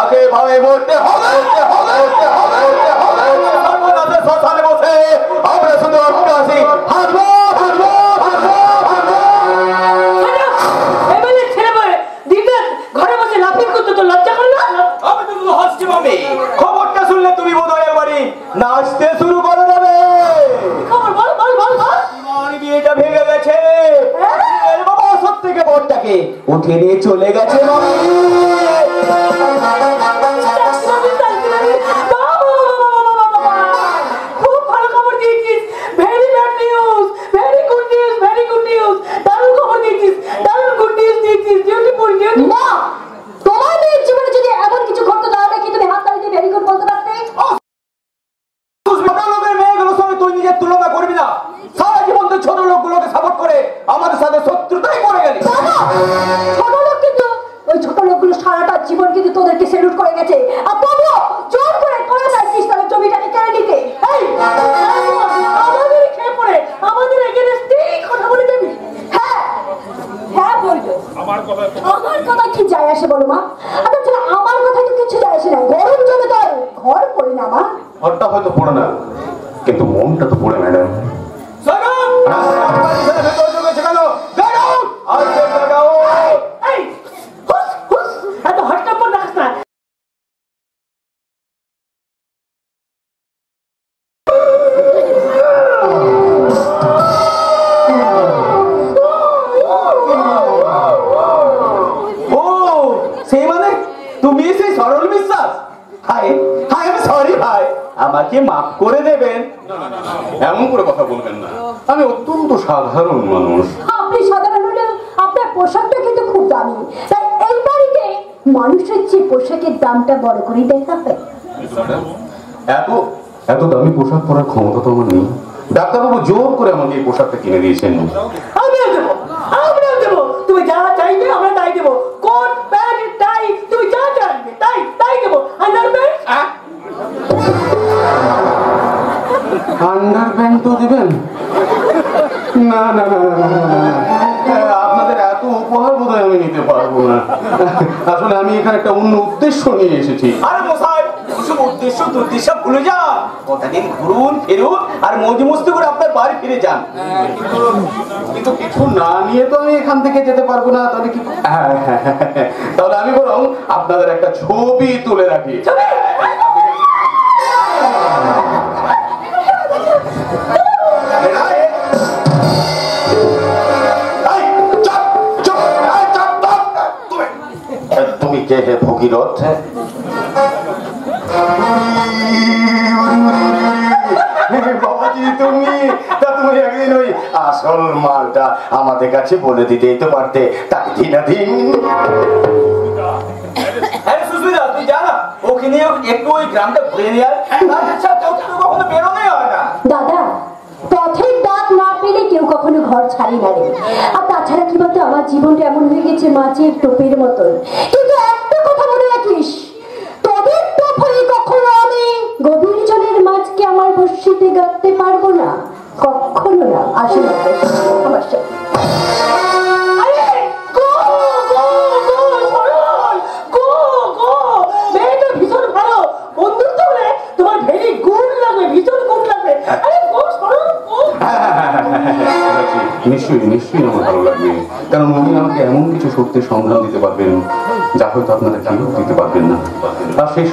তাকে ভাবে মরতে হবে। শ্মশানে বসে আমরা শুধু অট্টাসি হারবো। ঘরে বসে লাফিং করতে তো লজ্জা করলো। আমি তো শুধু হাসছি মামি। খবরটা শুনলে তুমি বোধহয় একবারই নাচতে শুরু করে দেবে। খবর বল। তোমার বিয়েটা ভেঙে গেছে। বাবা সব থেকে বড়টাকে উঠে নিয়ে চলে গেছে মামি। খুব ভালো খবর দিয়েছিস। Very bad news, very good news. দারুণ খবর দিয়েছিস, দারুণ গুড নিউজ দিয়েছিস। বিউটিফুল। না, তোমার মেয়ের জীবনে যদি এমন কিছু ঘটতো তাহলে কি তুমি হাত তালি দিয়ে ভেরি গুড বলতে পারতে? মেয়েগুলোর সঙ্গে তুই নিজের তুলনা করবি না। সারা জীবন তো ছোট লোকগুলোকে সাপোর্ট করে আমাদের সাথে শত্রুতাই করে গেলি। ছোট লোক কিন্তু ওই ছোট লোকগুলো সারাটা জীবন কিন্তু তোদেরকে সেলুট করে গেছে, আর তবুও জোর করে তোরা চাইছিস তাহলে জমিটাকে কেড়ে নিতে। আমাদের খেয়ে পড়ে আমাদের এগেনস্টেই কথা বলে যাবি। হ্যাঁ বলবো। আমার কথা কি যায় আসে বলো মা? আচ্ছা আমার কথা তো কিছু যায় আসে না। গরম জমে তো ঘর পড়ে না মা। ঘরটা হয়তো পড়ে না, কিন্তু মনটা তো পড়ে ম্যাডাম। এত হটকাপ্পর দেখাস না। আমাকে মাফ করে দেবেন। এমন করে কথা বলবেন না, আমি অত্যন্ত সাধারণ মানুষ। আপনি সাধারণ হলেও আপনার পোশাকটা কিন্তু খুব দামি, তাই এই বাড়িতে মানুষের চেয়ে পোশাকের দামটা বড় করে দেখা হয়। এত দামি পোশাক পরার ক্ষমতা তো আমার নেই। ডাক্তারবাবু জোর করে আমাকে এই পোশাকটা কিনে দিয়েছেন। আমরাও দেবো। তুমি যা চাইবে আমরা তাই দেবো। কোট প্যান্ট টাই তুমি যা চাইবে তাই দেবো। আন্ডারপ্যান্ট তো দিবেন না? আপনাদের এত উপহার বোধহয় আমি নিতে পারবো না। আসলে আমি এখানে একটা অন্য উদ্দেশ্য নিয়ে এসেছি। আরে মশাই, ওসব উদ্দেশ্য ভুলে যান। কতদিন ঘুরুন ফিরুন আর মৌজ মস্তি করে আপনার বাড়ি ফিরে যান। কিন্তু কিছু না নিয়ে তো আমি এখান থেকে যেতে পারবো না। তাহলে কি? তাহলে আমি বরং আপনাদের একটা ছবি তুলে রাখি। তুমি কে হে ভগীরথ? বাবাজি তুমি একদিন ওই আসল মালটা আমাদের কাছে বলে দিতেই তো পারতে। তাই দিনাদিন তুই জানা ওকে নিয়ে একটু ওই গ্রামটা ঘুরে নিয়ে কখনো বেরোনোই হয় না। দাদা, পথের ডাক না পেলে কেউ কখনো ঘর ছাড়ি না রে। আর তাছাড়া কি বলতো, আমার জীবনটা এমন হয়ে গেছে মাছের টোপের মতন। কিন্তু একটা কথা মনে রাখিস, তোদের টোপ হয়ে কখনো আমি গভীর জলের মাছকে আমার বর্ষিতে গাঁথতে পারবো না, কখনো না। আসলে আমার সাথে নিশ্চয়ই আমার ভালো লাগবে, কারণ উনি আমাকে এমন কিছু সত্যের সন্ধান দিতে পারবেন যা হয়তো আপনারা কেউ দিতে পারবেন না। আর সেই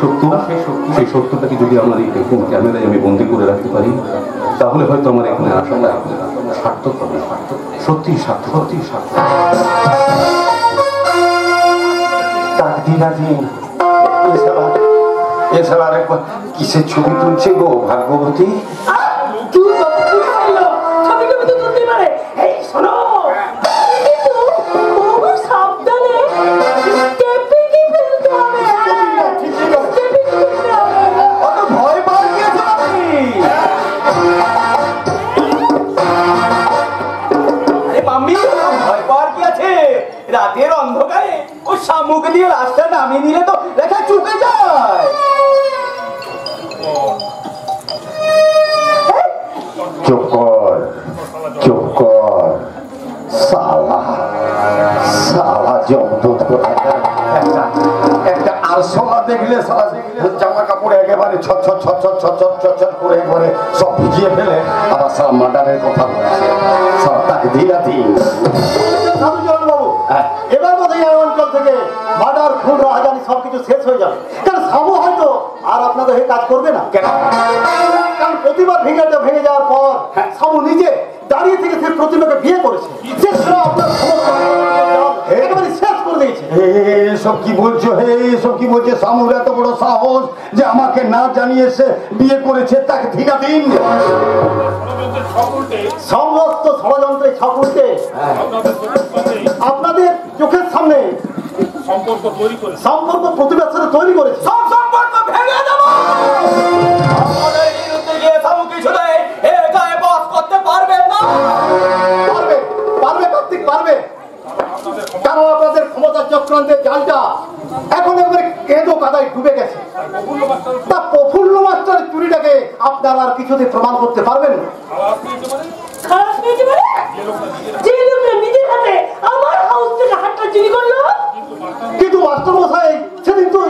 সত্যটাকে যদি আমার এই টেলিফোন ক্যামেরায় আমি বন্দি করে রাখতে পারি, তাহলে হয়তো আমার এখানে আসাটা সার্থক হবে। সত্যি সার্থক। এছাড়া আরেকবার কিসের ছবি তুলছে গো ভাগ্যবতী? রাতের অন্ধকারে ও শামুক দিয়ে রাস্তা নামিয়ে নিলে তো লেখা চুকে যায়। চুপ কর সালা জমদূত একটা আরশোলা দেখলে জামা কাপড় একেবারে ছট করে একবারে সব ভিজিয়ে ফেলে আবার সারা মার্ডারের কথা বলছে, সব তাকে ধীরাধীন। বাবু এবার বোধ হয় অঞ্চল থেকে মার্ডার, খুন, রাহাজানি সবকিছু শেষ হয়ে যাবে, কারণ সামু হয়তো আর আপনাদের হয়ে কাজ করবে না। কেন? কারণ প্রতিবার ভেঙে যাওয়ার পর সামু নিজে দাঁড়িয়ে থেকে সে প্রতিমাকে বিয়ে করেছে, সে আপনার একেবারে শেষ করে দিয়েছে। এসব কি বলছো? এসব কি বলছে? সামুর এত বড় সাহস যে আমাকে না জানিয়ে সে বিয়ে করেছে, তাকে ধীরাধীন। সমস্ত ষড়যন্ত্রে ছাপুরতে আপনাদের চোখের সামনে সম্পর্ক প্রতিবাদ সাথে তৈরি করেছে। সব সম্পর্ক ভেঙে দেবো। আমাদের বিরুদ্ধে গিয়ে সামু কিছু নেই, এ গায়ে বাস করতে পারবে না। পারবে কার্তিক, পারবে, কারণ আপনাদের ক্ষমতা চক্রান্তের জালটা এখন একবারে কেঁদো কাদায় ডুবে গেছে। তা প্রফুল্ল মাস্টারের চুরিটাকে আপনারা আর কিছুতে প্রমাণ করতে পারবেন না। খারাপ পেয়েছে মানে? যে লোকটা নিজের হাতে আমার হাউস থেকে হাতটা চুরি করলো। কিন্তু মাস্টার মশাই সেদিন তো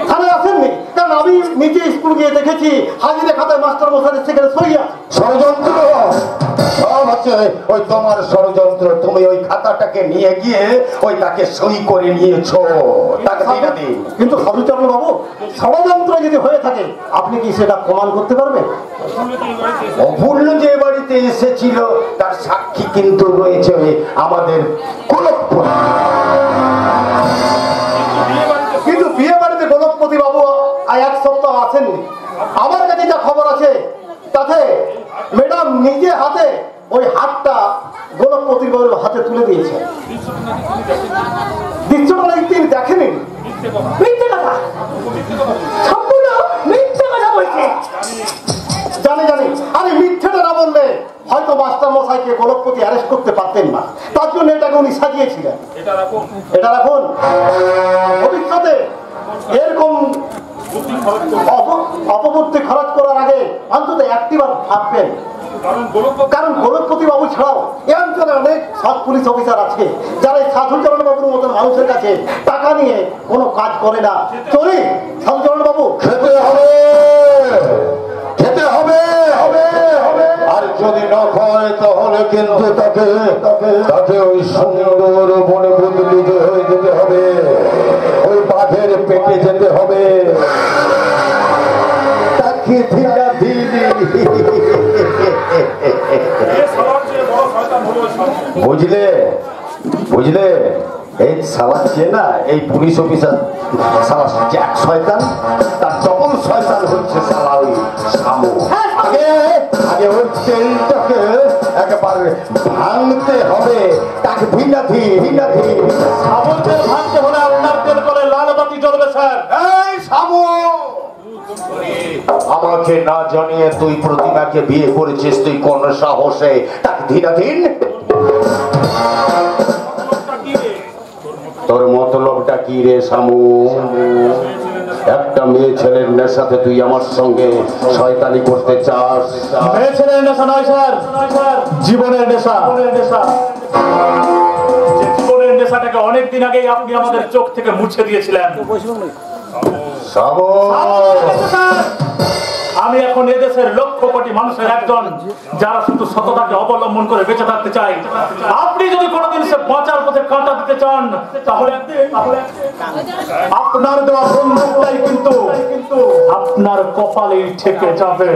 থানায় আসেননি, কারণ আমি নিজে স্কুল গিয়ে দেখেছি হাজিরা খাতায় মাস্টার মশাই সেখানে সই আছে। ষড়যন্ত্র সব হচ্ছে ওই তোমার ষড়যন্ত্র। তুমি ওই খাতাটাকে নিয়ে গিয়ে ওই তাকে সই করে নিয়েছো, তাকে ধীরাধীন। কিন্তু সাধুচরণ বাবু, ষড়যন্ত্র যদি হয়ে থাকে আপনি কি সেটা প্রমাণ করতে পারবেন? অপূর্ণ যে বাড়িতে এসেছিল তার সাক্ষী কিন্তু রয়েছে আমাদের গোলকপতি। কিন্তু বিয়ে বাড়িতে গোলকপতি বাবু এক সপ্তাহ আসেননি। আমার কাছে যা খবর আছে তাতে ম্যাডাম নিজে হাতে ওই হাতটা গোলকপতি বাবুর হাতে তুলে দিয়েছে। দৃশ্যটা নাকি তিনি দেখেনি। মিথ্যে কথা, সম্পূর্ণ মিথ্যে কথা বলছে। জানি আরে মিথ্যেটা না বললে হয়তো মাস্টার মশাইকে গোলকপতি অ্যারেস্ট করতে পারতেন না, তার জন্য এটাকে উনি সাজিয়েছিলেন। এটা রাখুন, ভবিষ্যতে এরকম অপবুদ্ধি খরচ করার আগে অন্তত একটিবার ভাববেন। কারণ গোলকপতি বাবু ছাড়াও এ অঞ্চলে অনেক সৎ পুলিশ অফিসার আছে যারা সাধুচরণ বাবুর মতন মানুষের কাছে টাকা নিয়ে কোনো কাজ করে না। চলি সাধুচরণ বাবু, খেতে হবে, খেতে হবে, আর যদি না খায় তাহলে কিন্তু তাকে ওই সুন্দর বনে বদলিত হয়ে যেতে হবে, ওই বাঘের পেটে যেতে হবে, তাকে ধীরাধীন। বুঝলে এই সালাচ্ছে না এই পুলিশ অফিসার সালা জ্যাক শয়তান, তার ডবল শয়তান হচ্ছে সালা ওই সামু। আগে ওই তেলটাকে একেবারে ভাঙতে হবে, তাকে ধীরাধীন। সামুদের ভাঙতে হলে আপনার তেল করে লাল বাতি জ্বলবে স্যার। এই সামু, আমাকে না জানিয়ে তুই প্রতিমাকে বিয়ে করেছিস, তুই কোন সাহসে? তাকে ধীরাধীন। তোর মতলবটা কি রে সামু? একটা মেয়ে ছেলের নেশাতে তুই আমার সঙ্গে শয়তানি করতে চাস? মেয়ে ছেলের নেশা নয় স্যার, জীবনের নেশা। জীবনের নেশাটাকে অনেকদিন আগেই আপনি আমাদের চোখ থেকে মুছে দিয়েছিলেন। সামু, আমি এখন এদেশের লক্ষ কোটি মানুষের একজন যারা শুধু সততাকে অবলম্বন করে বেঁচে থাকতে চাই। আপনি যদি কোনোদিন সে বাঁচার পথে কাঁটা দিতে চান তাহলে আপনার দেওয়া বন্দুকটাই কিন্তু আপনার কপালেই ঠেকে যাবে।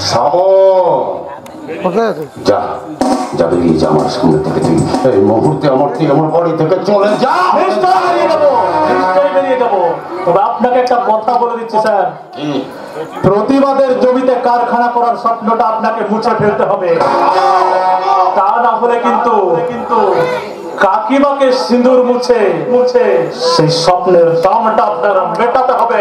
সামু, যা যা বেরিয়ে যা আমার সামনে থেকে, তুই এই মুহূর্তে আমার বাড়ি থেকে চলে যা। নিশ্চয়ই বেরিয়ে যাবো, তবে আপনাকে একটা কথা বলে দিচ্ছি স্যার, প্রতিবাদের জমিতে কারখানা করার স্বপ্নটা আপনাকে মুছে ফেলতে হবে। তা না হলে কিন্তু কাকিমাকে সিঁদুর মুছে সেই স্বপ্নের দামটা আপনারা মেটাতে হবে।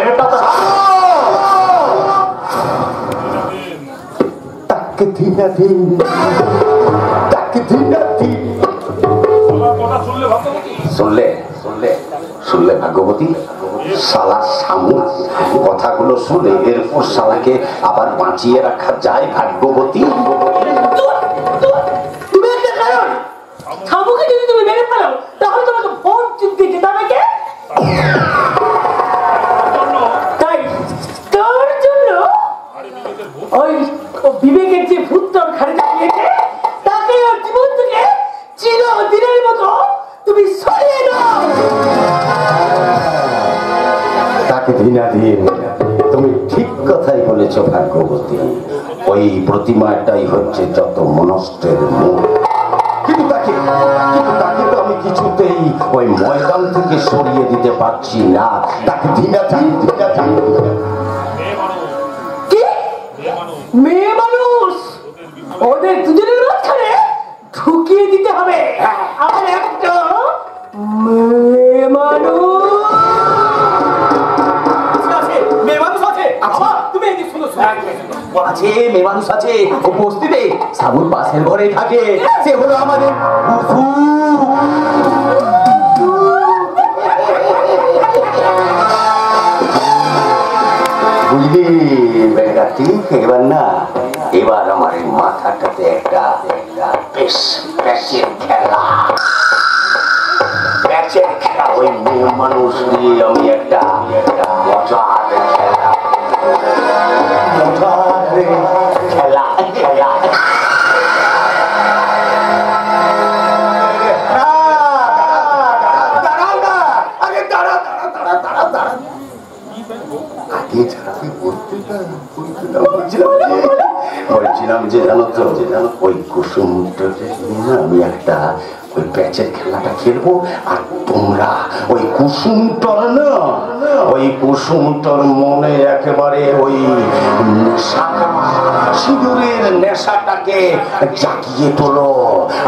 তাকে ধীরাধীন। শুনলে ভাগ্যবতী? শালা সামু কথাগুলো শুনে এরপর শালাকে আবার বাঁচিয়ে রাখা যায় ভাগ্যবতী? তুমি একটা কারণ, সামুকে যদি তুমি মেরে ফেলো তাহলে তোমাকে ভোট জিততে যেতে হবে কে? বিবেকের যে ভূতর ঘাড়ে চাপিয়েছে তাকে ওর জীবন থেকে চিরদিনের মতো তুমি সরিয়ে দাও। তাকে দিনাধীন, তুমি ঠিক কথাই বলেছ ভাগ্যবতী। ওই প্রতিমাটাই হচ্ছে যত মনষ্টের মূল। কিন্তু তাকে তো আমি কিছুতেই ওই ময়দান থেকে সরিয়ে দিতে পারছি না। তাকে দিনাধীন কি মেয়ে মানুষ ওদের দুজনের মাঝখানে ঢুকিয়ে দিতে হবে। আর একটা মেয়ে মানুষ আছে, মেয়ে মানুষ আছে উপস্থিতে সাবুর পাশের ঘরে থাকে। সে হলো আমাদের বুঝলি বেটা, ঠিক এবার না, এবার আমার এই মাথাটাতে একটা বেশ প্যাচের খেলা ওই মেয়ে মানুষ দিয়ে আমি একটা মজার খেলা বলছিলাম যে জানো তো, ওই কুসুমটা আমি একটা ওই প্যাচের খেলাটা খেলবো, আর তোমরা ওই কুসুমটার না, ওই কুসুমটার মনে একেবারে ওই সিঁদুরের নেশাটাকে জাগিয়ে তোলো,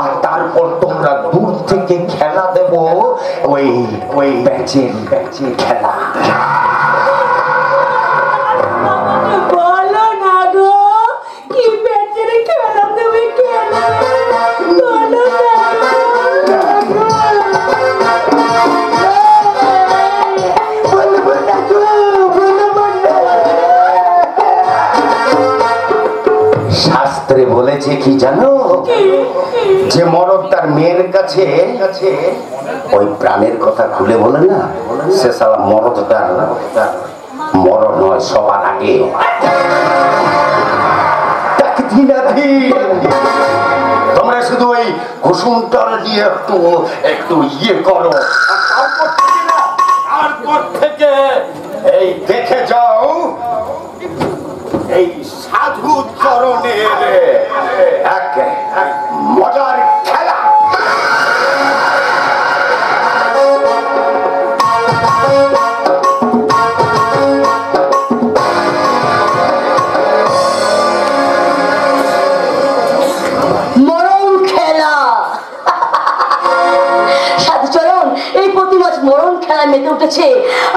আর তারপর তোমরা দূর থেকে খেলা দেব ওই ওই প্যাচের খেলা। বলো না গো, কি বেচারে খেলা তুমি খেলা বলো শাস্ত্রে বলেছে কি জানো, যে মরদ তার মেয়ের কাছে ওই প্রাণের কথা খুলে বলে না, সে সারা মরদ তার মরণ নয় সবার আগে। তোমরা শুধু ওই কুসুমটার দিয়ে একটু ইয়ে করো, তারপর থেকে এই দেখে যাও এই সাধু চরণের এক মজার খেলা। মরণ খেলা। সাধুচরণ এই প্রতি মাস মরণ খেলায় মেতে উঠেছে।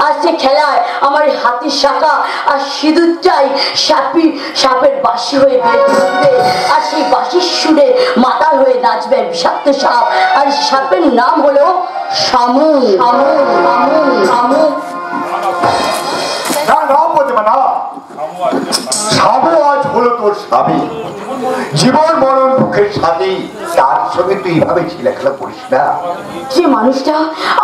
আর সে খেলায় আমার হাতির শাখা আর সিঁদুরটাই সাপের বাঁশি হয়ে বেঁধে, আর সেই বাঁশির সুরে মাতাল হয়ে নাচবে বিষাক্ত সাপ, আর সাপের নাম হলো শামুক। আজ হলো তোর স্বামী, জীবন মরণ দুঃখের সাথী, তার সঙ্গে তুই এইভাবে ছেলেখেলা করিস না। যে মানুষটা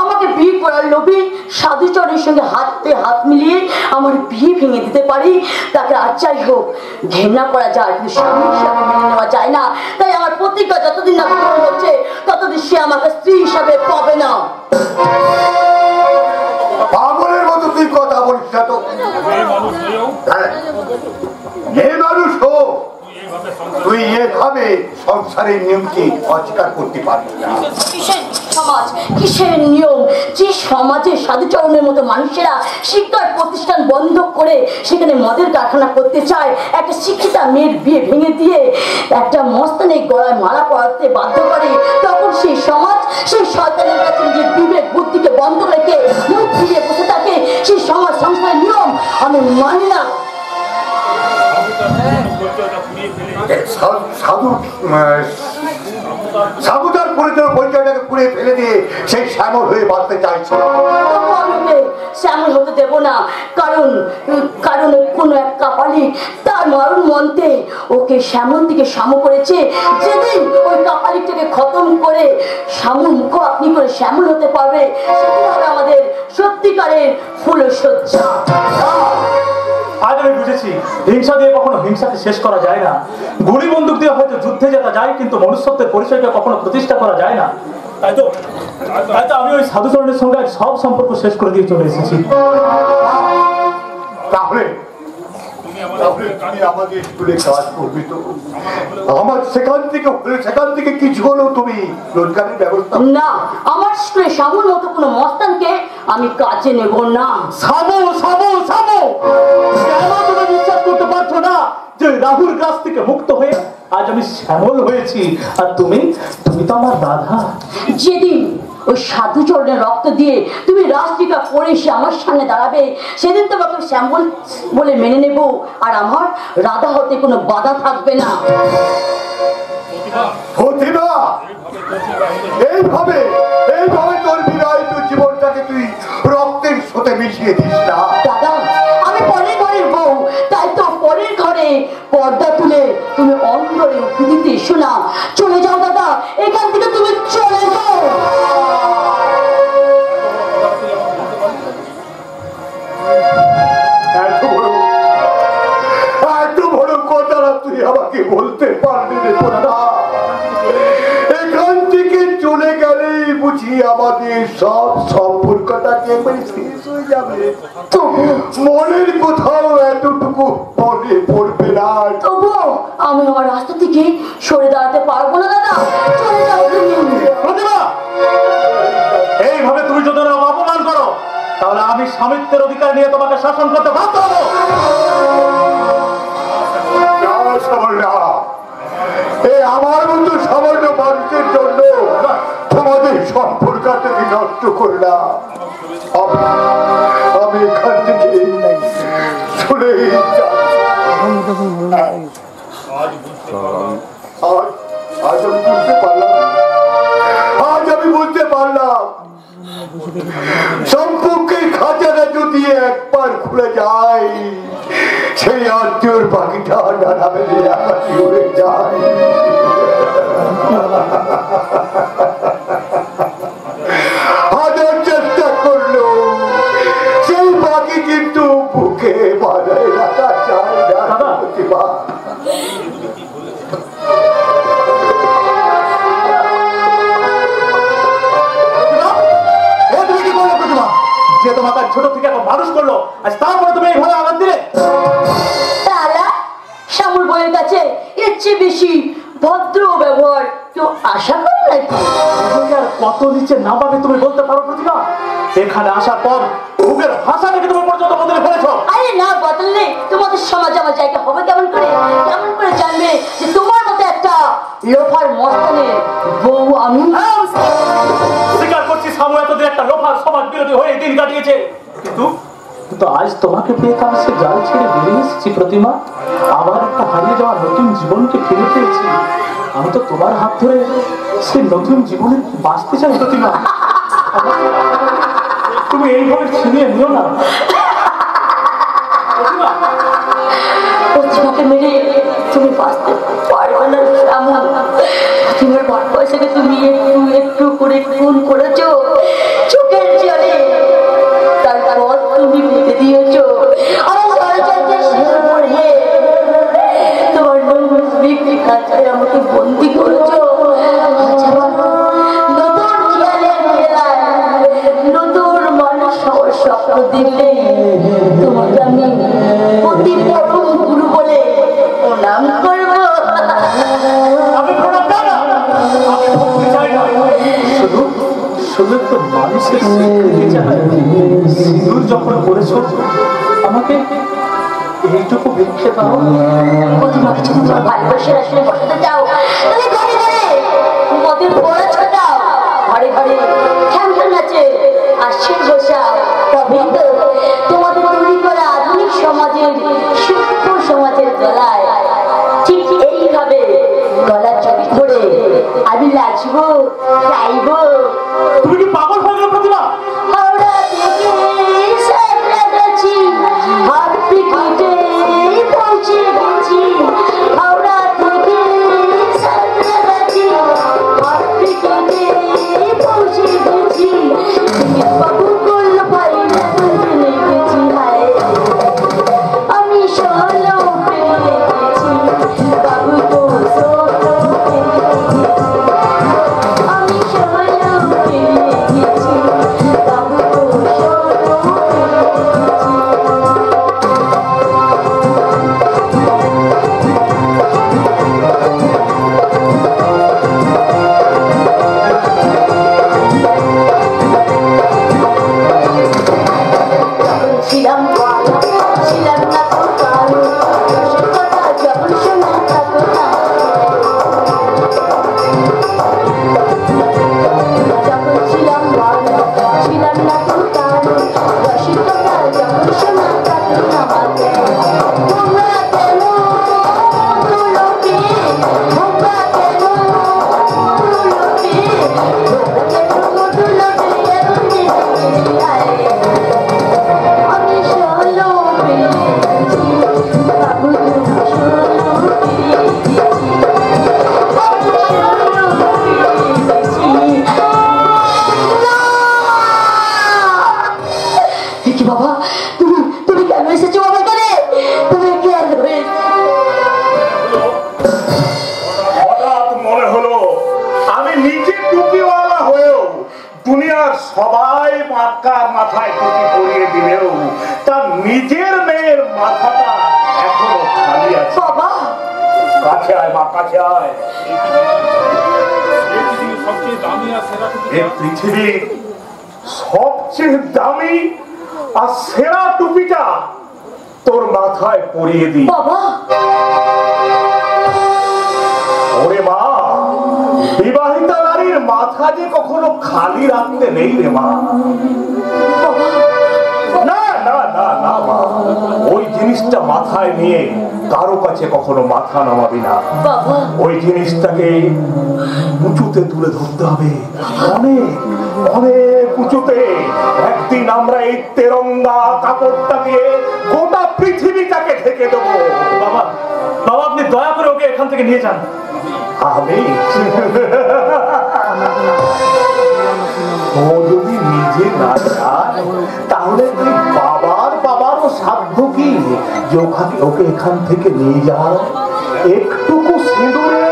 আমাকে বিয়ে করার লোভে সাধুচরণের সঙ্গে হাতে হাত মিলিয়ে আমার বিয়ে ভেঙে দিতে পারি, তাকে আর যাই হোক ঘৃণা করা যায়, কিন্তু স্বামী হিসাবে মেনে নেওয়া যায় না। তাই আমার প্রতিজ্ঞা যতদিন না পূরণ হচ্ছে ততদিন সে আমাকে স্ত্রী হিসাবে পাবে না। পাগলের মতো তুই কথা বলিস না তো। মানুষ হোক, তুই এভাবে সংসারের নিয়মকে অস্বীকার করতে পারবি না। সমাজ কিসের নিয়ম, যে সমাজে সাধুচরণের মতো মানুষেরা শিক্ষার প্রতিষ্ঠান বন্ধ করে সেখানে মদের কারখানা করতে চায়, একটা শিক্ষিতা মেয়ের বিয়ে ভেঙে দিয়ে একটা মস্তানের গলায় মালা পরাতে বাধ্য করে, তখন সেই সমাজ সেই শয়তানের কাছে নিজের বিবেক বুদ্ধিকে বন্ধ রেখে মুখ ফিরিয়ে বসে থাকে। সেই সমাজ সংসারের নিয়ম আমি মানি না। সাধুতার পরিচয়টাকে পুড়ে ফেলে দিয়ে সেই শ্যামল হয়ে বাঁচতে চাইছে। শ্যামল হতে দেব না, কারণ কোন এক কাপালিক তার মরণ মন্ত্রে ওকে শ্যামল থেকে শামু করেছে। যেদিন ওই কাপালিকটাকে খতম করে শামুর মুখ আপনি করে শ্যামল হতে পারবে, সেদিন হবে আমাদের সত্যিকারের ফুলসজ্জা। আজ আমি বুঝেছি হিংসা দিয়ে কখনো হিংসাকে শেষ করা যায় না। গুলি বন্দুক দিয়ে হয়তো যুদ্ধে যেতে যায়, কিন্তু মনুষ্যত্বের পরিচয়কে কখনো প্রতিষ্ঠা করা যায় না। তাই তো আমি ওই সাধুচরণের সঙ্গে সব সম্পর্ক শেষ করে দিয়ে চলে এসেছি। তাহলে আমাদের স্কুলে কাজ করবি তো? আমার সেখান থেকে কিছু হলেও তুমি রোজগারের ব্যবস্থা না, আমার স্কুলে সামুর মতো কোনো মস্তানকে আমি কাজে নেব না। সাবো সাবো সাবো, কেন তুমি বিশ্বাস করতে পারছো না যে রাহুর গাছ থেকে মুক্ত হয়ে আজ আমি শ্যামল হয়েছি? আর তুমি তো আমার রাধা। যেদিন ওই সাধুচরণের রক্ত দিয়ে তুমি রাষ্ট্রিকা পরে এসে আমার সামনে দাঁড়াবে, সেদিন তোমাকে শ্যামল বলে মেনে নেব, আর আমার রাধা হতে কোনো বাধা থাকবে না। এইভাবে তোর বিবাহিত জীবনটাকে তুই রক্তের সাথে মিশিয়ে দিস না। দাদা, আমি পরের ঘরের বউ, তাই তো পরের ঘরে পর্দা তুলে তুমি অন্তরে উঠে দিতে এসো না। চলে যাও দাদা, এখান থেকে তুমি চলে যাও। এত বড় কথাটা তুই আমাকে বলতে পারবি না। এখান থেকে চলে গেলেই বুঝি আমাদের সব সম্পর্কটাকে শেষ হয়ে যাবে। মনের কোথাও এতটুকু মনে পড়বে না। তবুও আমি আমার রাস্তা থেকে সরে দাঁড়াতে পারবো না দাদা, চলে যাও তুমি। প্রতিভা, এইভাবে তুমি যদি আমাকে অপমান করো, তাহলে আমি স্বামিত্বের অধিকার নিয়ে তোমাকে শাসন করতে বাধ্য হবো। আমার মতো সামান্য মানুষের জন্য তোমাদের সম্পর্কটাকে নষ্ট করলাম। আমি এখান থেকে চলে আজ আমি বুঝতে পারলাম সম্পর্কের খাঁচাটা যদি একবার খুলে যায়, সেই আত্মীয়র পাখিটা ডানা মেলে আকাশে উড়ে যায়। হাজার চেষ্টা করলো সেই পাখি কিন্তু বুকে বাজায় রাখা যায় না। প্রতিভা, যে তোমাকে ছোট থেকে এখন মানুষ করলো, আজ তারপরে তুমি এইভাবে আঘাত দিলে? তাহলে শ্যামল বইয়ের কাছে এর চেয়ে বেশি ভদ্র ব্যবহার কেউ আশা করে নাকি? কত নিচে নামাবে তুমি বলতে পারো প্রতিভা? এখানে আসার পর বুকের ভাষা থেকে তুমি পর্যন্ত বদলে ফেলেছো। আরে না বদললে তোমাদের সমাজে আমার জায়গা হবে কেমন করে? কেমন করে জানবে যে তোমার মতো একটা লোফার মস্তানের বউ আমি? স্বীকার করছি সামু এতদিন একটা লোফার সমাজ বিরোধী হয়ে দিন কাটিয়েছে, কিন্তু আজ তোমাকে পেয়ে তার সে জাল ছেড়ে বেরিয়ে এসেছি প্রতিমা। আবার একটা হারিয়ে যাওয়ার নতুন জীবনকে ফিরে পেয়েছি। আমি তো তোমার হাত ধরে সেই নতুন জীবনে বাঁচতে চাই প্রতিমা। তুমি এইভাবে ছিনিয়ে নিও না প্রতিমাকে মেরে তুমি বাঁচতে পারবে না শ্যামল। প্রতিমার বড় পয়সাকে তুমি একটু একটু করে খুন করেছো চোখের জলে, তারপর তুমি বেঁধে দিয়েছো আমার ষড়যন্ত্রের শেষ পড়ে তোমার বিক্রি খাঁচায় আমাকে বন্দি করেছো। নতুন খেয়ালের মেলায় নতুন মানুষ হওয়ার স্বপ্ন দিলে তোমাকে আমি অতি পরম গুরু বলে প্রণাম করবো। আমি প্রণাম চাই না, আমি ভক্তি চাই না, শুধু তো মানুষের স্বীকৃতি চাই। সিঁদুর যখন করেছো আমাকে এইটুকু ভিক্ষে দাও। প্রতিমাকে যদি তোমার ভালোবাসার আসলে বসাতে চাও, তাহলে ঘরে ঘরে মদের পড়া ছটাও, ঘরে ঘরে খ্যামখ্যাম নাচে আশ্বিন বসাও। তবেই তো তোমাদের তৈরি করা আধুনিক সমাজের সূক্ষ্ম সমাজের গলায় ঠিক এইভাবে গলা চড়ি ধরে আমি নাচবো গাইবো। তুমি কি পাগল হয়ে গেল প্রতিমা? হাওড়া থেকে সাঁতরাগাছি হাত পিটিতে পৌঁছে গেছি। হাওড়া থেকে সাঁতরাগাছি হাত পিটিতে পৌঁছে গেছি। বাবু করল পাইলে গেছি। হায় আমি ষোলো পেলে ছিলাম ভালো ছিলাম না তো কারো রসের কথা যখন শোনা তখন যখন ছিলাম ভালো ছিলাম না তো কারো রসের কথা যখন শোনা তখন আমাকে তোমরা কেন দুলোকে তোমরা কেন দুলোকে তোমরা কেন দুলোকে আমি সলো পেয়েছি বাবু তুমি সলো পেয়েছি আমি সলো পেয়েছি কি বাবা তুমি তুমি কেন এসেছো বাবা এখানে তুমি কেন হঠাৎ মনে হলো আমি নিজে টুপিওয়ালা হয়েও দুনিয়ার সবাই মাকার মাথায় টুপি পরিয়ে দিলেও তার নিজের মেয়ের মাথাটা এখনো খালি আছে। বাবা কাছে আয় মা, কাছে আয়। এই পৃথিবীর সবচেয়ে দামি আর সেরা টুপিটা তোর মাথায় পরিয়ে দি। বাবা ওরে মা, বিবাহিতা নারীর মাথা যে কখনো খালি রাখতে নেই রে মা। না না না না মা, ওই জিনিসটা মাথায় নিয়ে কারো কাছে কখনো মাথা নামাবি না। বাবা ওই জিনিসটাকে উঁচুতে তুলে ধরতে হবে, অনেক অনেক উঁচুতে। একদিন আমরা এই তেরঙ্গা কাপড়টা দিয়ে গোটা পৃথিবীটাকে ঢেকে দেবো। বাবা বাবা আপনি দয়া করে ওকে এখান থেকে নিয়ে যান। আমি ও যদি নিজে না যায় তাহলে তুই বাবারও সাধ্য কি যে ওকে এখান থেকে নিয়ে যাও? একটুকু সিঁদুরে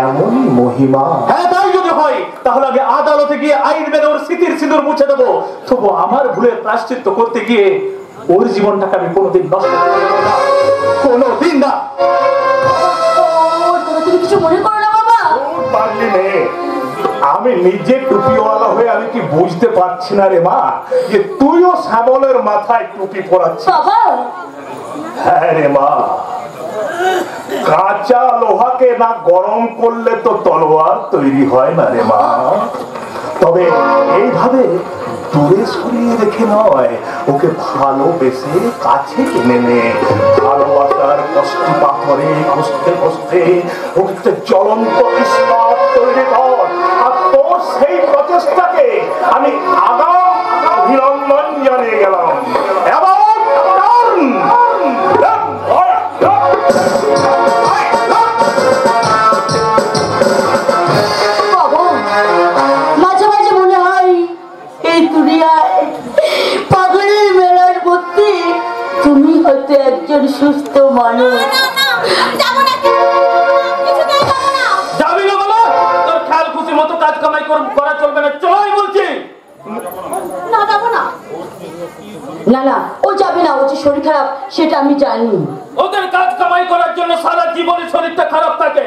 এমনই মহিমা। হ্যাঁ তাই যদি হয় তাহলে আমি আদালতে গিয়ে আইন মেনে ওর স্মৃতির সিঁদুর মুছে দেবো। তবু আমার ভুলের প্রায়শ্চিত্ত করতে গিয়ে ওর জীবনটাকে আমি কোনোদিন নষ্ট করতে দেব না, কোনোদিন না। তুমি কিছু মনে করো না বাবা। পারলি নে, আমি নিজে টুপিওয়ালা হয়ে আমি কি বুঝতে পারছি না রে মা যে তুইও শ্যামলের মাথায় টুপি পরাচ্ছিস? বাবা হ্যাঁ রে মা, কাঁচা লোহাকে না গরম করলে তো তলোয়ার তৈরি হয় না রে মা। তবে এইভাবে দূরে সরিয়ে রেখে নয়, ওকে ভালোবেসে কাছে টেনে নে। ভালোবাসার কষ্টি পাথরে কষ্টে কষ্টে ওকে একটা জ্বলন্ত ইস্পাত তৈরি কর। আর তোর সেই প্রচেষ্টাকে আমি আগাম অভিনন্দন জানিয়ে গেলাম। এবং বাবা মাঝে মাঝে মনে হয় এই দুনিয়ায় পাগলের মেলার মধ্যে তুমি হয়তো একজন সুস্থ মানুষ। যাবি না বাবা, তোর খেয়াল খুশি মতো কাজ কামাই করা চলবে না, চলাই বলছি। না যাবো না। না না ও যাবে না, ও যে শরীর খারাপ সেটা আমি জানি। ওদের কাজ কামাই করার জন্য সারা জীবনে শরীরটা খারাপ থাকে।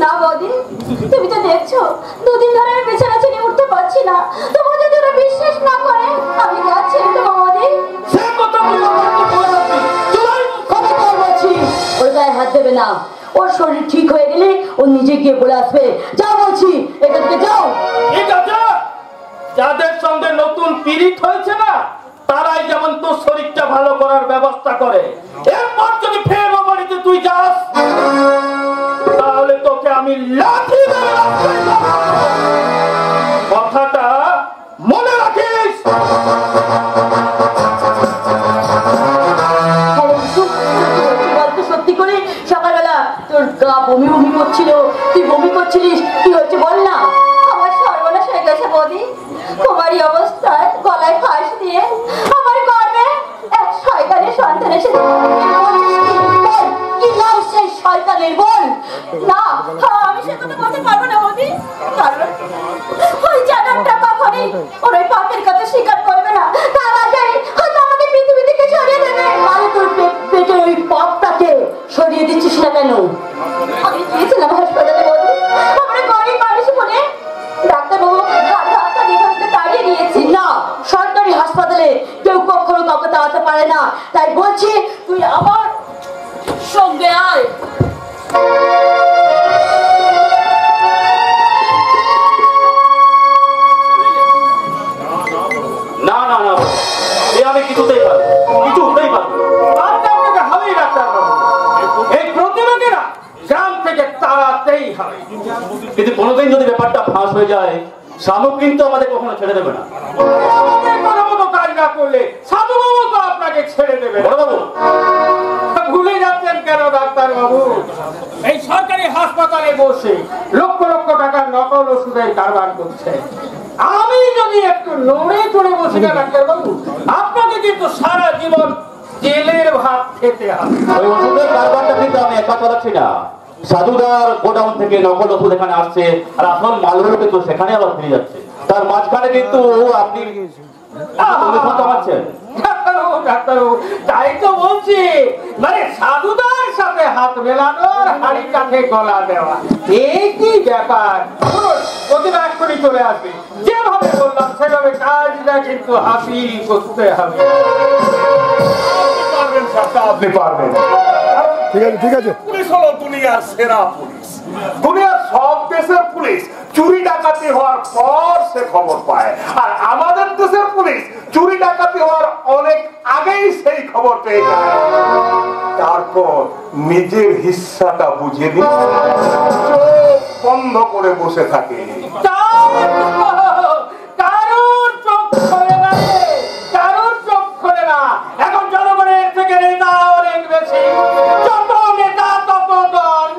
না বৌদি তুমি তো দেখছো দুদিন ধরে আমি বিছানা ছেড়ে উঠতে পারছি না। তোমার যদি ওরা বিশ্বাস না করে আমি যাচ্ছি তো বৌদি। সে কথা বলে চলাই কথা বল বলছি, ওর গায়ে হাত দেবে না। ওর শরীর ঠিক হয়ে গেলে ও নিজে গিয়ে বলে আসবে। যাও বলছি, এখান থেকে যাও। ঠিক আছে, যাদের সঙ্গে নতুন পীড়িত হয়েছে না তারাই যেমন তোর শরীরটা ভালো করার ব্যবস্থা করে। এরপর যদি ফের ও বাড়িতে তুই যাস তাহলে তোকে আমি লাঠি মেরে রাস্তায় নামাবো। কথাটা মনে রাখিস। সত্যি করে সকালবেলা তোর গা বমি বমি করছিল, তুই বমি করছিলিস, কি হচ্ছে বল না। আমার সর্বনাশ হয়ে গেছে বৌদি। তোমারই অবস্থায় গলায় ফাঁস দিয়ে আমার গর্ভে এক শয়তানের সন্তান এসে কি নাম সেই শয়তানের বল না। আমি সে কথা বলতে পারবো না বৌদি, কারণ ওই জানাটা কখনই ওর ওই পাপের কথা স্বীকার করবে না। তার আগে হয়তো আমাকে পৃথিবী থেকে সরিয়ে দেবে। তাহলে তোর পেটের ওই পাপটাকে সরিয়ে দিচ্ছিস না কেন? আমি গিয়েছিলাম হাসপাতালে বৌদি, আমরা গরিব মানুষ বলে ডাক্তারবাবু দাঁড়িয়ে দিয়েছি না। সরকারি হাসপাতালে কেউ পারে না। তাই বলছি তুই আমার সঙ্গে আয়। না না না, এ আমি কিছুতেই পারবো, কিছুতেই পারবো। হবেই ডাক্তারবাবু, এই প্রতিমাকে না গ্রাম থেকে তাড়াতেই হবে। কিন্তু কোনোদিন যদি ব্যাপারটা ফাঁস হয়ে যায়, শামুক কিন্তু আমাদের কখনো ছেড়ে দেবে না। কাজ না করলে সাধুবাবু তো আপনাকে ছেড়ে দেবে। বড়বাবু ভুলে যাচ্ছেন কেন ডাক্তারবাবু? এই সরকারি হাসপাতালে বসে লক্ষ লক্ষ টাকার নকল ওষুধের কারবার করছে। আমি যদি একটু নড়ে চড়ে বসি না ডাক্তারবাবু, আপনাকে কিন্তু সারা জীবন জেলের ভাত খেতে হবে। ওই ওষুধের কারবারটা কিন্তু আমি একা চালাচ্ছি না। সাধুদার গোডাউন থেকে নকল ওষুধ এখানে আসছে, আর আসল মালগুলো কিন্তু সেখানে আবার ফিরে যাচ্ছে। তার মাঝখানে কিন্তু আপনি তাই তো বলছি, মানে সাধুদার সাথে হাত মেলানোর হাড়ি কাঠে গলা দেওয়া, এই কি ব্যাপার? প্রতিভা এক্ষুনি চলে আসবে, যেভাবে বললাম সেভাবে কাজটা কিন্তু হাসিল করতে হবে। আপনি পারবেন, ঠিক আছে ঠিক আছে। পুলিশ হলো দুনিয়ার সেরা পুলিশ। দুনিয়ার সব দেশের পুলিশ চুরি ডাকাতি হওয়ার পর সে খবর পায়, আর আমাদের দেশের পুলিশ চুরি ডাকাতি হওয়ার অনেক আগেই সেই খবর পেয়ে যায়। তারপর নিজের হিস্সাটা বুঝে নিয়ে চোখ বন্ধ করে বসে থাকে। কারোর চোখ খোলে না, কারোর চোখ খোলে না। এখন জনগণের থেকে নেতা অনেক বেশি, যত নেতা তত দল,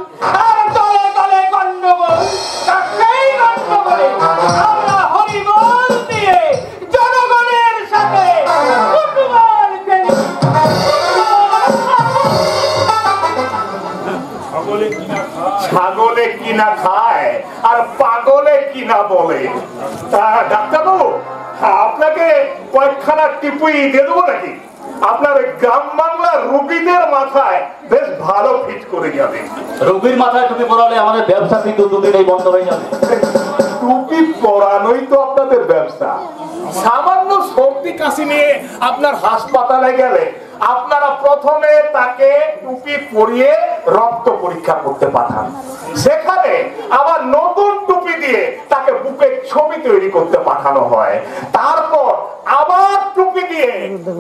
আর দলে দলে গন্ডগোল। সেই গন্ডগোলে আমরা হরিবল দিয়ে জনগণের সাথে ফুটবল খেলি। ছাগলে কিনা খায় আর পাগলে কিনা বলে। তা ডাক্তারবাবু, আপনাকে কয়েকখানা টিপুই দিয়ে দেবো নাকি? আপনার গ্রাম বাংলার রোগীদের মাথায় বেশ ভালো ফিট করে যাবে। রোগীর মাথায় টুপি পরালে আমাদের ব্যবসা কিন্তু দুদিনেই বন্ধ হয়ে যাবে। টুপি পরানোই তো আপনাদের ব্যবসা। সামান্য সর্দি কাশি নিয়ে আপনার হাসপাতালে গেলে আপনারা প্রথমে তাকে টুপি পরিয়ে রক্ত পরীক্ষা করতে পাঠান, সেখানে আবার নতুন টুপি দিয়ে তাকে বুকের ছবি তৈরি করতে পাঠানো হয়। তারপর আবার টুপি দিয়ে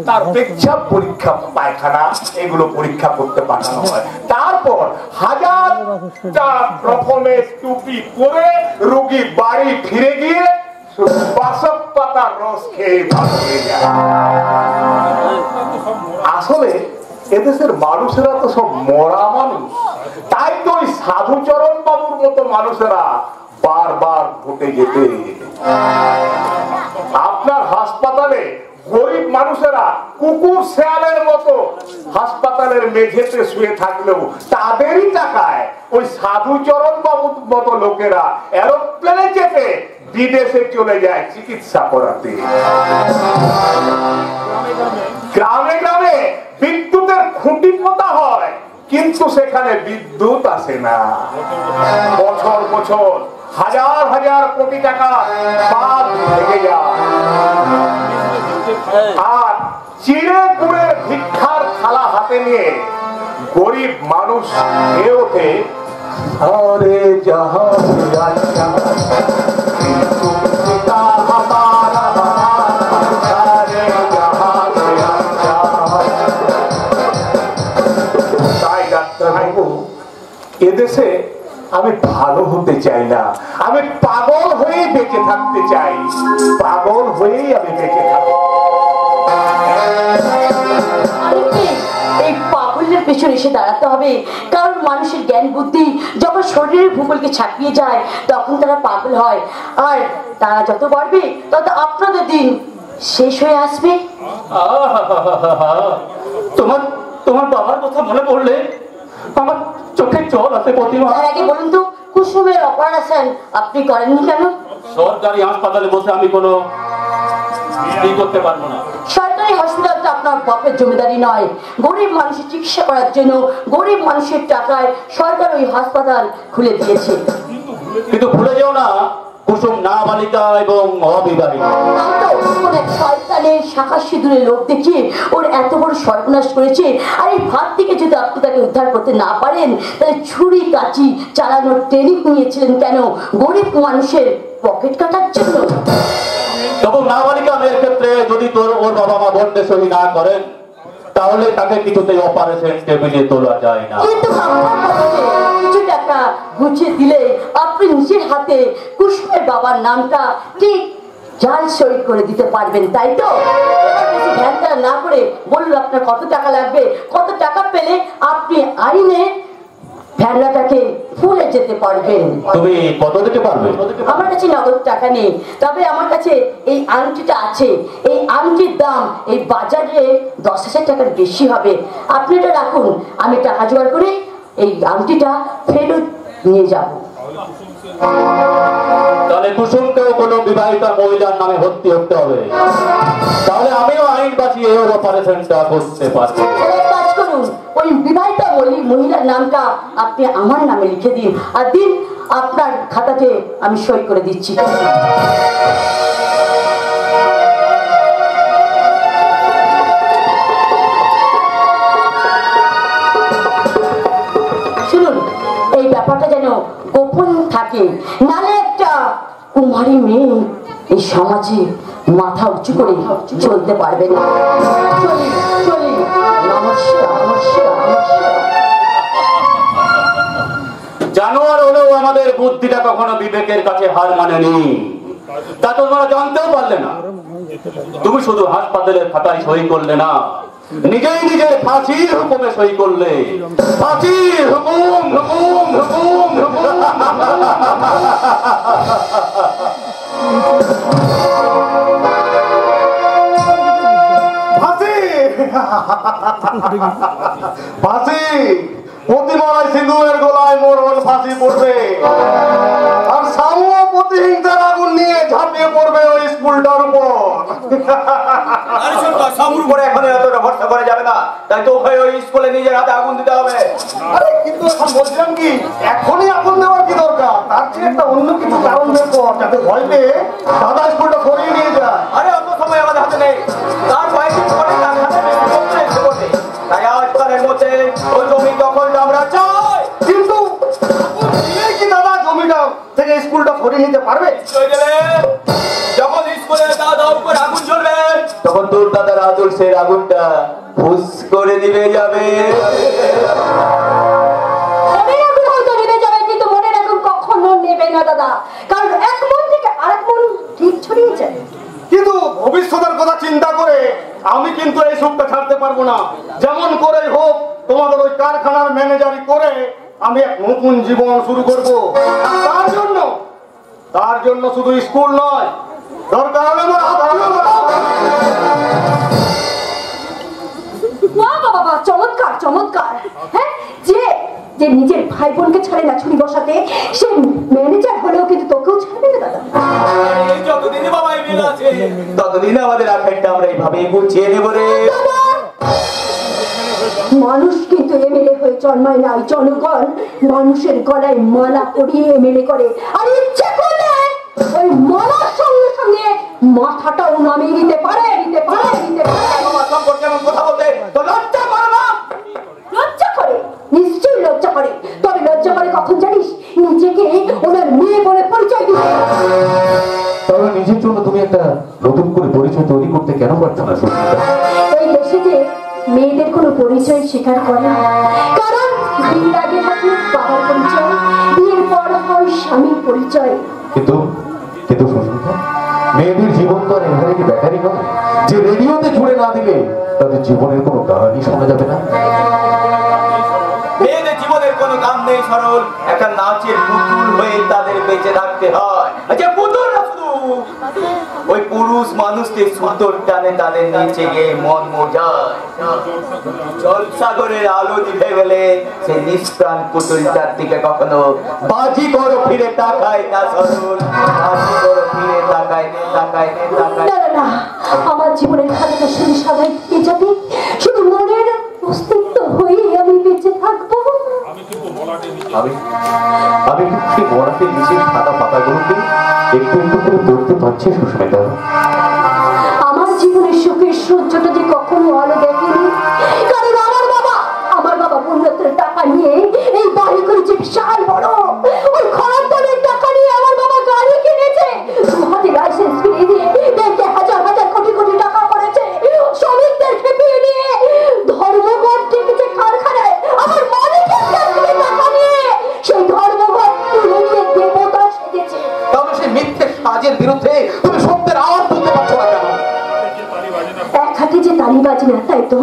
তার পেচ্ছাপ পরীক্ষা, পায়খানা এগুলো পরীক্ষা করতে পাঠানো হয়। তারপর হাজারটা প্রথমে টুপি পরে রোগী বাড়ি ফিরে গিয়ে বাসক পাতার রস খেয়ে ভালো হয়ে যায়। আসলে এদেশের মানুষেরা তো সব মরা মানুষ, তাই তো ওই সাধুচরণ বাবুর মতো মানুষেরা বারবার ভোটে যেতে। আপনার হাসপাতালে গরিব মানুষেরা কুকুর শেয়ালের মতো হাসপাতালের মেঝেতে শুয়ে থাকলেও তাদেরই টাকায় ওই সাধুচরণ বাবুর মতো লোকেরা এরোপ্লেনে চেপে বিদেশে চলে যায় চিকিৎসা করাতে। গ্রামে গ্রামে বিদ্যুতের খুঁটি পোঁতা হয়, কিন্তু সেখানে বিদ্যুৎ আসে না। বছর বছর হাজার হাজার কোটি টাকা বাদ ভেঙে যায়, আর চিড়ে গুড়ের ভিক্ষার থালা হাতে নিয়ে গরিব মানুষ হয়ে ওঠে সারে জাহান রাজা। তাই ডাক্তারবাবু, এদেশে আমি ভালো হতে চাই না, আমি পাগল হয়েই বেঁচে থাকতে চাই। পাগল হয়েই আমি বেঁচে থাকি। এই পাগলের পেছনে এসে দাঁড়াতে হবে, কারণ মানুষের জ্ঞান বুদ্ধি যখন শরীরের ভূগোলকে ছাপিয়ে যায় তখন তারা পাগল হয়, আর তারা যত বাড়বে তত আপনাদের দিন শেষ হয়ে আসবে। তোমার তোমার বাবার কথা মনে পড়লে আমার চোখে জল আসে প্রতিমা। তার আগে বলুন তো, কুসুমের অপারেশন আপনি করেননি কেন? সরকারি হাসপাতালে বসে আমি কোনো করতে পারবো না। সরকারি হসপিটাল তো আপনার বাপের জমিদারি নয়। গরিব মানুষের চিকিৎসা করার জন্য গরিব মানুষের টাকায় সরকার ওই হাসপাতাল খুলে দিয়েছে। কিন্তু ভুলে যেও না, কুসুম নাবালিকা এবং অবিবাহিত। শয়তানের শাখা সিঁদুরে লোক দেখিয়ে ওর এত বড় সর্বনাশ করেছে। আর এই ভাত থেকে যদি আপনি তাকে উদ্ধার করতে না পারেন, তাহলে ছুরি কাঁচি চালানোর ট্রেনিং নিয়েছিলেন কেন? গরিব মানুষের পকেট কাটার জন্য। তবু নাবালিকা মেয়ের ক্ষেত্রে যদি ওর বাবা মা বন্ডে সহি না করেন, তাহলে তাকে কিছুতেই অপারেশন টেবিলে তোলা যায় না। কিন্তু কিছু টাকা গুছিয়ে দিলে আপনি নিজের হাতে কুসুমের বাবার নামটা ঠিক জাল সই করে দিতে পারবেন, তাই তো? ধ্যান না করে বলুন আপনার কত টাকা লাগবে, কত টাকা পেলে আপনি আইনে ভ্যানটাকে ফুলে যেতে পারবেন। তুমি কত দিতে পারবে? আমার কাছে নগদ টাকা নেই, তবে আমার কাছে এই আংটিটা আছে। এই আংটির দাম এই বাজারে 10,000 টাকার বেশি হবে। আপনি এটা রাখুন, আমি টাকা জোগাড় করে এই আংটিটা ফেরত নিয়ে যাব। তাহলে কুসুমকেও কোনো বিবাহিতা মহিলার নামে ভর্তি হতে হবে, তাহলে আমিও আইন বাঁচিয়ে ওর অপারেশনটা করতে পারবো। কাজ করুন, ওই বিবাহিতা মহিলার নামটা আপনি আমার নামে লিখে দিন, আর দিন আপনার খাতাতে আমি সই করে দিচ্ছি। শুনুন, এই ব্যাপারটা যেন গোপন থাকে, নালে একটা কুমারী মেয়ে এই সমাজে মাথা উঁচু করে চলতে পারবে না। চলি চলি, নমস্কার নমস্কার নমস্কার। জানোয়ার হলেও আমাদের বুদ্ধিটা কখনো বিবেকের কাছে হার মানেনি, তা তোমরা জানতেও পারলে না। তুমি শুধু হাসপাতালের খাতায় সই করলে না, নিজেই নিজের ফাঁসির হুকুমে সই করলে। ফাঁসির হুকুম হুকুম হুকুম হুকুম। ফাঁসি প্রতিমায় সিঁদুরের গোলায় মোরল ফাঁসি পড়বে, আর সামু প্রতিহিংসার আগুন নিয়ে ঝাঁপিয়ে পড়বে ওই স্কুলটার উপর। সামুর উপরে এখন এতটা ভরসা করা যাবে না, তাই তো ভাই ওই স্কুলে নিজের হাতে আগুন দিতে হবে। আরে কিন্তু এখন বলছিলাম কি, এখনই আগুন দেওয়ার কি দরকার? তার চেয়ে একটা অন্য কিছু কারণ বের কর, যাতে ভয় পেয়ে দাদা স্কুলটা সরিয়ে নিয়ে যায়। আরে অত সময় আমাদের হাতে নেই, তার কয়েকদিন পরে তার হাতে বটে। তাই আজকালের মধ্যে ওই জমি দখলটা আমরা চাই। কিন্তু কি দাদা জমিটা থেকে স্কুলটা সরিয়ে নিতে পারবে? যখন স্কুলে দাদা উপর আগুন জ্বলবে, তখন তোর দাদার আদর সে আগুনটা ফুস করে দিবে যাবে। কিন্তু মনের আগুন কখনো নেবে না দাদা, কারণ এক মন থেকে আরেক মন ঠিক ছড়িয়ে যায়। কিন্তু ভবিষ্যতের কথা চিন্তা করে আমি কিন্তু এই সুখটা ছাড়তে পারবো না। যেমন করেই হোক তোমাদের ওই কারখানার ম্যানেজারি করে আমি এক নতুন জীবন শুরু করব। তার জন্য শুধু স্কুল নয়, দরকার হলে বাবা চমৎকার চমৎকার। হ্যাঁ, যে যে নিজের ভাই বোনকে ছাড়ে না ছুরি বসাতে, সে ম্যানেজার হলেও কিন্তু তোকেও ছাড়বে না দাদা। যতদিন বাবা মিলে আছে ততদিন আমাদের আখেরটা আমরা এইভাবেই গুছিয়ে নেব রে। মানুষ কিন্তু এমএলএ হয়ে জন্মায় না, জনগণ মানুষের গলায় মালা পরিয়ে এমএলএ করে, আর ইচ্ছে করলে ওই মালার সঙ্গে সঙ্গে মাথাটাও নামিয়ে নিতে পারে। আমার সম্পর্কে এমন কথা বলতে তো লজ্জা করে না? লজ্জা করে, নিশ্চয়ই লজ্জা করে। তবে লজ্জা করে কখন জানিস? নিজেকে ওনার মেয়ে বলে পরিচয় দিতে। তাহলে নিজের জন্য তুমি একটা নতুন করে পরিচয় তৈরি করতে কেন পারছো না? এই দেশে যে মেয়েদের কোনো পরিচয় স্বীকার করে না, কারণ বিয়ের আগে থাকে বাবার পরিচয়, বিয়ের পর হয় স্বামীর পরিচয়। কিন্তু কিন্তু মেয়েদের জীবন তো আর এখানে কি ব্যাটারি নয় যে রেডিওতে জুড়ে না দিলে তাদের জীবনের কোনো গানই শোনা যাবে না। মেয়েদের জীবনের কোনো গান নেই সরল, একটা নাচের পুতুল হয়ে তাদের বেঁচে থাকতে হয়। আচ্ছা পুতুল না, শুধু ওই পুরুষ মানুষকে সুতোর টানে তাদের নিচে গিয়ে মন মোজায়। জলসাগরের আলো নিভে গেলে সেই নিষ্প্রাণ পুতুলটার দিকে কখনো বাজি করো ফিরে তাকায় না সরল, বাজি করো ফিরে তাকায় না, আমার জীবনের খাতাটা শুধু সাদাই থেকে যাবে, শুধু মনের অস্তিত্ব হয়ে আমি বেঁচে থাকবো। আমি সেই বরাতে নিচের সাদা পাতাগুলোকে একটু একটু করে পড়তে পারছে সুস্মিতা। আমার জীবনের সুখের সূর্যটা যে কখনো আলো দেখেনি, কারণ আমার বাবা পুণ্যত্রের টাকা নিয়ে এই বাড়ি করেছে বিশাল বড়। ওই খরচ দামের টাকা নিয়ে আমার বাবা গাড়ি কিনেছে, হাতে লাইসেন্স কিনে দিয়ে ব্যাংকে হাজার হাজার কোটি কোটি টাকা করেছে, শ্রমিকদের খেপিয়ে দিয়ে ধর্মঘট ডেকেছে কারখানায় আমার মালিকের কাছ থেকে টাকা নিয়ে সেই ধর্মঘট তুলে নিয়ে দেবতা সেজেছে। তাহলে সেই মিথ্যে সাজের বিরুদ্ধে তুমি সত্যের আওয়াজ তুলতে পারছো না কেন? এক হাতে যে তালি বাজি না, তাই তো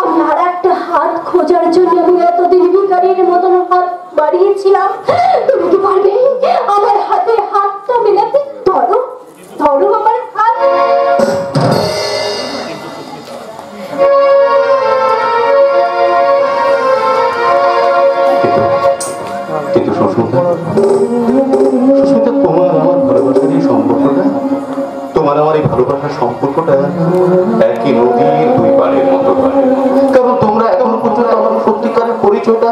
আমি আর একটা হাত খোঁজার জন্য আমি এতদিন ভিখারির মতন হাত বাড়িয়েছিলাম। তুমি কি পারবে আমার হাতে হাতটা মেলাতে? ধরো ধরো আমার হাত। কিন্তু সুস্মিতা, তোমার আমার ভালোবাসার এই সম্পর্কটা, তোমার আমার এই ভালোবাসার সম্পর্কটা একই নদীর দুই পাড়ের মতো। কারণ তোমরা এখনো পর্যন্ত আমার সত্যিকারের পরিচয়টা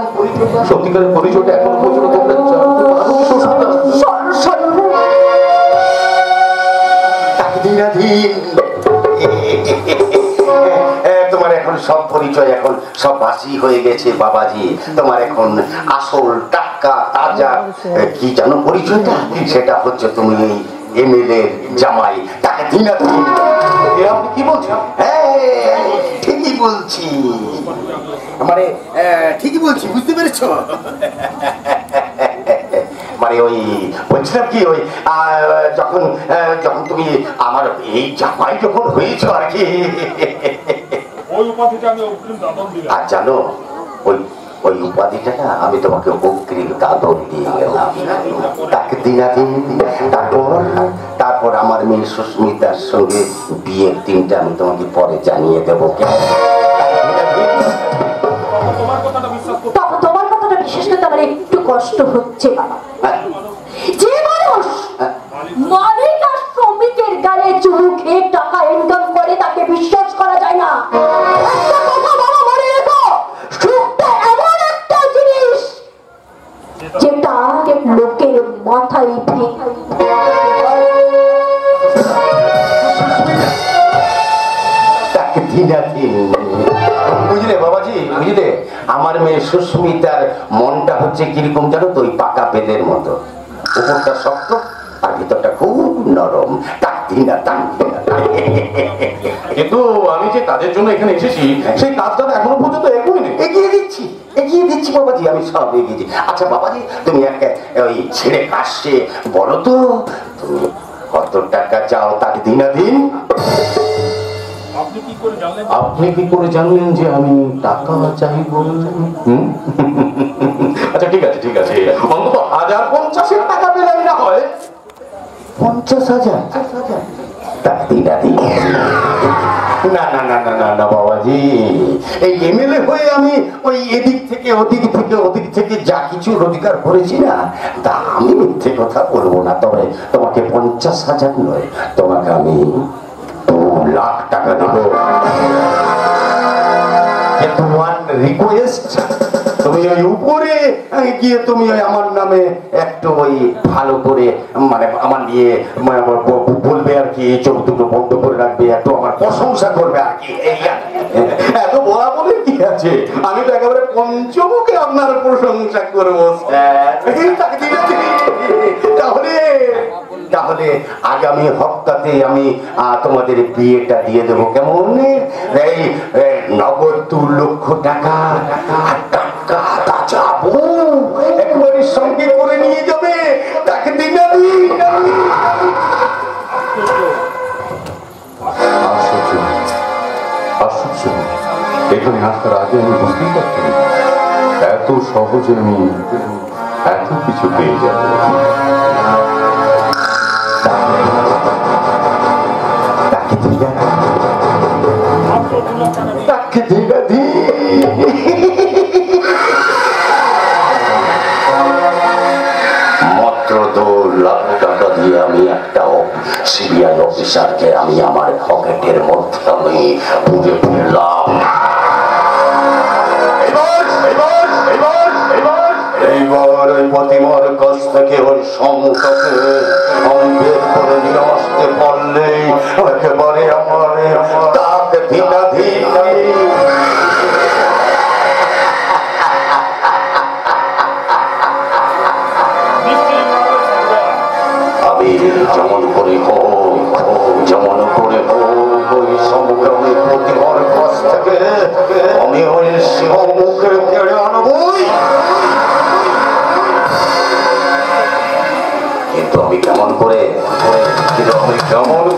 এখনো পর্যন্ত তোমরা জানতে পারো সুস্মিতা। তোমার এখন সব পরিচয় এখন সব বাসি হয়ে গেছে বাবাজি। তোমার এখন আসল টাটকা তাজা কি জানো পরিচয়টা? সেটা হচ্ছে তুমি এই এমএলএ জামাই, তাকে দিনাদিন। আপনি কি বলছেন? ঠিকই বলছি, মানে ঠিকই বলছি, বুঝতে পেরেছ? মানে ওই বলছিলাম কি, ওই যখন যখন তুমি আমার এই জামাই যখন হয়েছ আর কি, আর জানো ওই ওই উপাধিটা না আমি তোমাকে অগ্রিম দাদন দিয়ে গেলাম। তাকে দিনাদিন। তারপর আমার মেয়ে সুস্মিতার সঙ্গে বিয়ের দিনটা আমি তোমাকে পরে জানিয়ে দেবো। তোমার কথাটা বিশেষ করে আমার একটু কষ্ট হচ্ছে বাবা। যে মানুষ মালিক আর শ্রমিকের গালে চুমু খেয়ে টাকা ইনকাম করে তাকে বিশ্বাস করা যায় না। একটা কথা বাবা মনে রেখো, সুখটা এমন একটা জিনিস যেটা লোকের মাথায় বুঝলে বাবাজি, বুঝলে আমার মেয়ে সুস্মিতার মনটা হচ্ছে কিরকম জানো তো, ওই পাকা বেদের মতো, উপরটা শক্ত আর ভিতরটা খুব নরম। কিন্তু আমি যে কাজের জন্য এখানে এসেছি সেই কাজটা এখনো পর্যন্ত এগিয়ে দিচ্ছি বাবাজি, আমি সব এগিয়ে দিচ্ছি। আচ্ছা বাবাজি, তুমি একটা ওই ছেড়ে কাশছে বলো তো, তুমি কত টাকা চাও তাকে দিনাদিন? আপনি কি করে জানলেন যে আমি টাকা চাইব? আচ্ছা ঠিক আছে, অন্তত 1050 টাকা পেলে না হয়। 50,000? না বাবাজি, এই এমএলএ হয়ে আমি ওই এদিক থেকে ওদিক থেকে যা কিছু রোজগার করেছি না, তা আমি মিথ্যে কথা বলবো না। তবে তোমাকে 50,000 নয়, তোমাকে আমি 2 লাখ টাকা দেবো। তোমার রিকোয়েস্ট, তুমি ওই উপরে গিয়ে তুমি ওই আমার নামে একটু ওই ভালো করে মানে আমার নিয়ে বলবে আর কি, চোখ দুটো বন্ধ করে রাখবে, একটু আমার প্রশংসা করবে আর কি। এত বলা বলে কি আছে, আমি তো একেবারে পঞ্চমুখে আপনার প্রশংসা করবো। তাহলে আগামী হপ্তাতে আমি তোমাদের বিয়েটা দিয়ে দেবো, কেমন? এই নগদ 2 লক্ষ টাকা যাবো একবারের সঙ্গে করে নিয়ে যাবে, তাকে দিনাদিন। আশ্চর্য, এখানে আসার আগে আমি বুঝতেই পারছি এত সহজে আমি এত কিছু পেয়ে যাবো। মাত্র 2 লাখ টাকা দিয়ে আমি একটা সিবিআই অফিসারকে আমি আমার পকেটের মধ্যে আমি পুজো ফেললাম। এইবার ওই প্রতিমার কাছ থেকে ওই সমতাকে আমি বের করে নিয়ে আসতে পারলেই একেবারে আমার তাকে ধিকা ধিকা আমি যেমন করে হোক ওই সমগ্রী প্রতিমার কাছ থেকে আমি ওই সিংহমুখে কেড়ে আনবই। কিন্তু আমি কেমন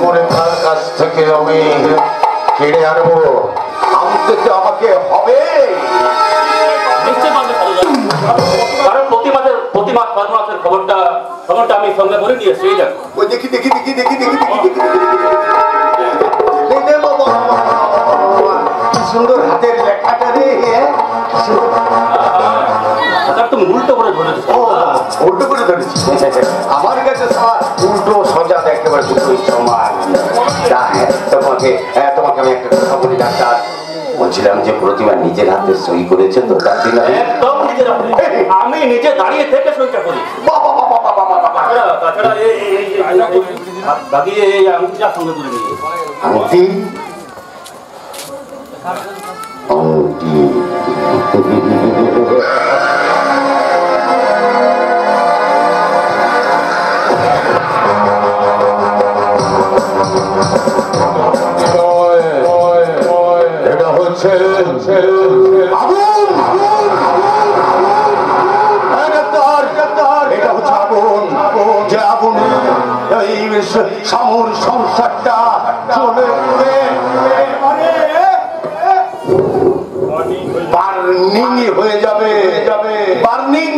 করে তার কাছ থেকে আমি কেড়ে আনবো? আনতে তো আমাকে হবে। কারণ প্রতিমা সর্বনাশের খবরটা আমি সঙ্গে করে নিয়ে এসে যাবো। ওই দেখি সুন্দর হাতের লেখাটা রে। তুমি উল্টো করে ধরেছো। উল্টো করে ধরেছি আমার কাছে উল্টো সজা একেবারে দুটোই সমান। তোমাকে আমি একটা কথা বলি ডাক্তার, বলছিলাম যে প্রতিমা নিজের হাতে সই করেছে তো? তার দিন একদম নিজের হাতে। আমি নিজে দাঁড়িয়ে থেকে সইটা করি। তাছাড়া বাগিয়ে এই আংটিটা সঙ্গে করে নিয়ে আংটি এটা হচ্ছে আগুন এই সামুর সংসারটা চলে বার্নিং হয়ে যাবে। বার্নিং